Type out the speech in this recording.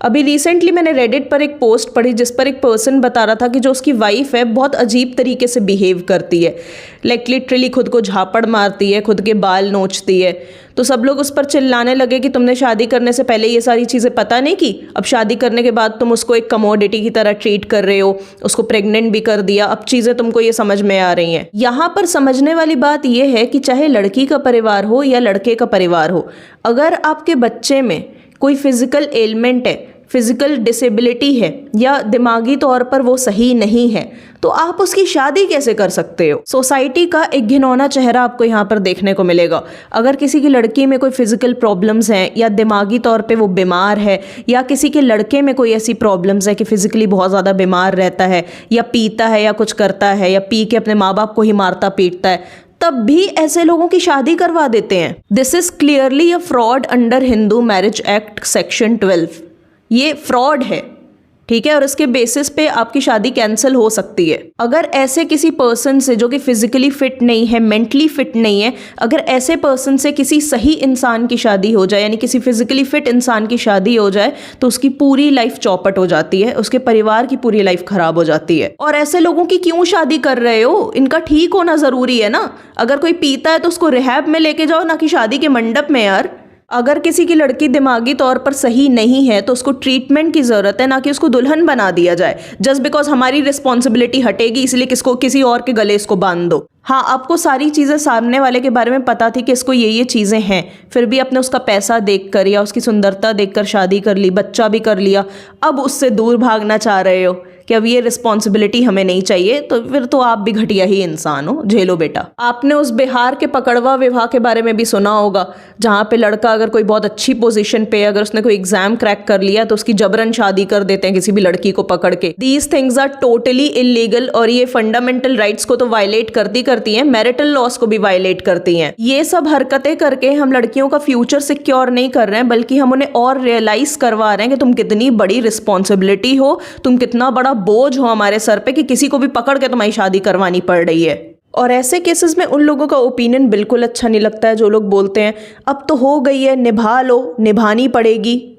अभी रिसेंटली मैंने रेडिट पर एक पोस्ट पढ़ी जिस पर एक पर्सन बता रहा था कि जो उसकी वाइफ है बहुत अजीब तरीके से बिहेव करती है, लाइक लिटरली खुद को झापड़ मारती है, खुद के बाल नोचती है। तो सब लोग उस पर चिल्लाने लगे कि तुमने शादी करने से पहले ये सारी चीज़ें पता नहीं की, अब शादी करने के बाद तुम उसको एक कमोडिटी की तरह ट्रीट कर रहे हो, उसको प्रेग्नेंट भी कर दिया, अब चीज़ें तुमको ये समझ में आ रही हैं। यहाँ पर समझने वाली बात यह है कि चाहे लड़की का परिवार हो या लड़के का परिवार हो, अगर आपके बच्चे में कोई फिजिकल एलिमेंट है, फिजिकल डिसेबिलिटी है या दिमागी तौर पर वो सही नहीं है, तो आप उसकी शादी कैसे कर सकते हो। सोसाइटी का एक घिनौना चेहरा आपको यहाँ पर देखने को मिलेगा। अगर किसी की लड़की में कोई फिजिकल प्रॉब्लम्स हैं या दिमागी तौर पे वो बीमार है, या किसी के लड़के में कोई ऐसी प्रॉब्लम्स है कि फिजिकली बहुत ज़्यादा बीमार रहता है या पीता है या कुछ करता है या पी के अपने माँ बाप को ही मारता पीटता है, तब भी ऐसे लोगों की शादी करवा देते हैं। This is clearly a fraud under Hindu marriage act section 12। ये फ्रॉड है, ठीक है, और इसके बेसिस पे आपकी शादी कैंसिल हो सकती है। अगर ऐसे किसी पर्सन से जो कि फिजिकली फिट नहीं है, मेंटली फिट नहीं है, अगर ऐसे पर्सन से किसी सही इंसान की शादी हो जाए, यानी किसी फिजिकली फिट इंसान की शादी हो जाए, तो उसकी पूरी लाइफ चौपट हो जाती है, उसके परिवार की पूरी लाइफ खराब हो जाती है। और ऐसे लोगों की क्यों शादी कर रहे हो? इनका ठीक होना जरूरी है ना। अगर कोई पीता है तो उसको रिहैब में लेके जाओ, ना कि शादी के मंडप में यार। अगर किसी की लड़की दिमागी तौर पर सही नहीं है तो उसको ट्रीटमेंट की ज़रूरत है, ना कि उसको दुल्हन बना दिया जाए जस्ट बिकॉज हमारी रिस्पॉन्सिबिलिटी हटेगी इसलिए किसको किसी और के गले इसको बांध दो। हाँ, आपको सारी चीज़ें सामने वाले के बारे में पता थी कि इसको ये चीज़ें हैं, फिर भी आपने उसका पैसा देखकर या उसकी सुंदरता देखकर शादी कर ली, बच्चा भी कर लिया, अब उससे दूर भागना चाह रहे हो कि अब ये रिस्पॉन्सिबिलिटी हमें नहीं चाहिए, तो फिर तो आप भी घटिया ही इंसान हो। झेलो बेटा। आपने उस बिहार के पकड़वा विवाह के बारे में भी सुना होगा, जहाँ पे लड़का अगर कोई बहुत अच्छी पोजीशन पे, अगर उसने कोई एग्जाम क्रैक कर लिया तो उसकी जबरन शादी कर देते हैं किसी भी लड़की को पकड़ के। These things are totally illegal और ये फंडामेंटल राइट्स को तो वायलेट करती हैं, मैरिटल लॉस को भी वायलेट करती हैं। ये सब हरकतें करके हम लड़कियों का फ्यूचर सिक्योर नहीं कर रहे हैं, बल्कि हम उन्हें और रियलाइज करवा रहे हैं कि तुम कितनी बड़ी रिस्पॉन्सिबिलिटी हो, तुम कितना बड़ा बोझ हो हमारे सर पे कि किसी को भी पकड़ के तुम्हारी शादी करवानी पड़ रही है। और ऐसे केसेस में उन लोगों का ओपिनियन बिल्कुल अच्छा नहीं लगता है जो लोग बोलते हैं अब तो हो गई है, निभा लो, निभानी पड़ेगी।